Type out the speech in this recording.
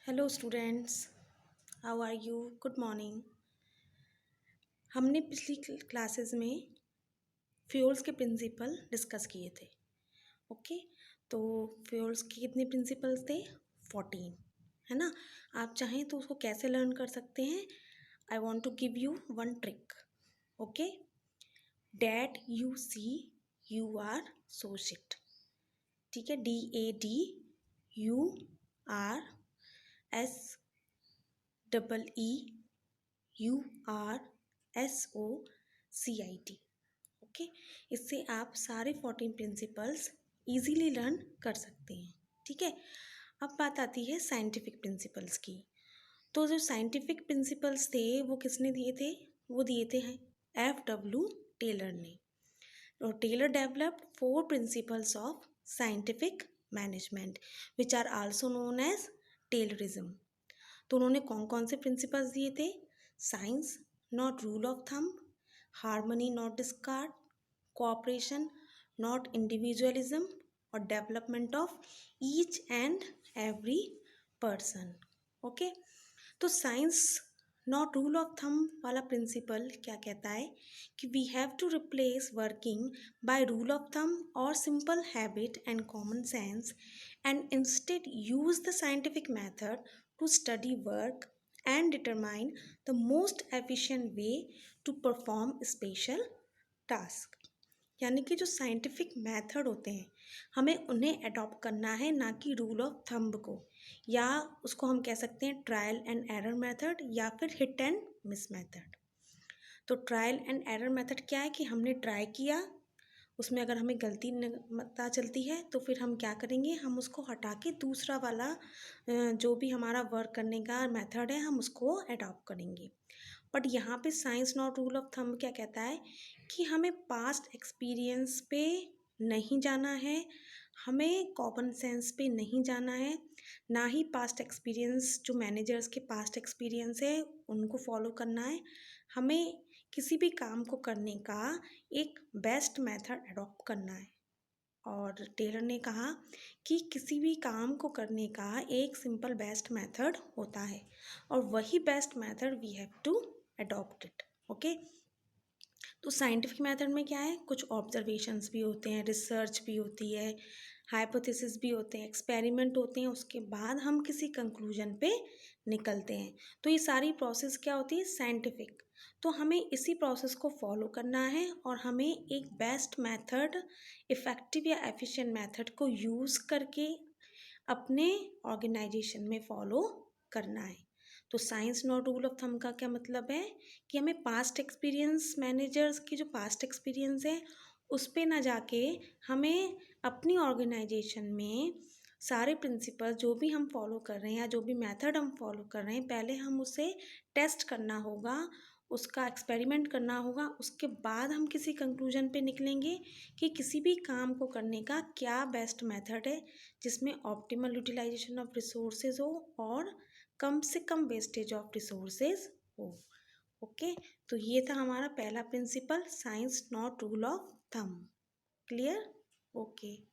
Hello students, how are you? Good morning. हमने पिछली classes में फ्यूल्स के प्रिंसिपल डिस्कस किए थे। ओके, तो फ्यूल्स के कितने प्रिंसिपल्स थे? 14, है ना। आप चाहें तो उसको कैसे लर्न कर सकते हैं? I want to give you one trick. Okay, that you see you are so shit. ठीक है, DADURSEURSOCIT। ओके, इससे आप सारे 14 प्रिंसिपल्स इजीली लर्न कर सकते हैं। ठीक है, अब बात आती है साइंटिफिक प्रिंसिपल्स की। तो जो साइंटिफिक प्रिंसिपल्स थे वो किसने दिए थे? वो दिए थे FW टेलर ने। और Taylor developed 4 principles of scientific management which are also known as Taylorism। तो उन्होंने कौन कौन से प्रिंसिपल्स दिए थे? Science not rule of thumb, harmony not discord, cooperation not individualism, और development of each and every person. Okay, तो science not rule of thumb वाला प्रिंसिपल क्या कहता है कि we have to replace working by rule of thumb और simple habit and common sense and instead use the scientific method to study work and determine the most efficient way to perform special task। यानी कि जो scientific method होते हैं हमें उन्हें adopt करना है, ना कि रूल ऑफ थंब को, या उसको हम कह सकते हैं ट्रायल एंड एरर मेथड या फिर हिट एंड मिस मेथड। तो ट्रायल एंड एरर मेथड क्या है कि हमने ट्राई किया, उसमें अगर हमें गलती पता चलती है तो फिर हम क्या करेंगे, हम उसको हटा के दूसरा वाला जो भी हमारा वर्क करने का मेथड है हम उसको अडॉप्ट करेंगे। बट यहाँ पे science not rule of thumb क्या कहता है कि हमें पास्ट एक्सपीरियंस पे नहीं जाना है, हमें कॉमन सेंस पे नहीं जाना है, ना ही पास्ट एक्सपीरियंस जो मैनेजर्स के पास्ट एक्सपीरियंस है उनको फॉलो करना है। हमें किसी भी काम को करने का एक बेस्ट मेथड अडॉप्ट करना है। और टेलर ने कहा कि किसी भी काम को करने का एक सिंपल बेस्ट मेथड होता है और वही best method we have to adopt it. Okay, तो साइंटिफिक मेथड में क्या है, कुछ ऑब्जर्वेशंस भी होते हैं, रिसर्च भी होती है, हाइपोथेसिस भी होते हैं, एक्सपेरिमेंट होते हैं, उसके बाद हम किसी कंक्लूजन पे निकलते हैं। तो ये सारी प्रोसेस क्या होती है? साइंटिफिक। तो हमें इसी प्रोसेस को फॉलो करना है और हमें एक बेस्ट मेथड, इफ़ेक्टिव या एफिशिएंट मेथड को यूज़ करके अपने ऑर्गेनाइजेशन में फॉलो करना है। तो science not rule of thumb का क्या मतलब है कि हमें पास्ट एक्सपीरियंस, मैनेजर्स की जो पास्ट एक्सपीरियंस है उस पे ना जाके हमें अपनी ऑर्गेनाइजेशन में सारे प्रिंसिपल जो भी हम फॉलो कर रहे हैं या जो भी मेथड हम फॉलो कर रहे हैं पहले हम उसे टेस्ट करना होगा, उसका एक्सपेरिमेंट करना होगा, उसके बाद हम किसी कंक्लूजन पे निकलेंगे कि किसी भी काम को करने का क्या बेस्ट मेथड है जिसमें ऑप्टिमल यूटिलाइजेशन ऑफ रिसोर्सेज हो और कम से कम वेस्टेज ऑफ रिसोर्सेज हो। ओके, तो ये था हमारा पहला principle, science not rule of thumb. Clear? Okay.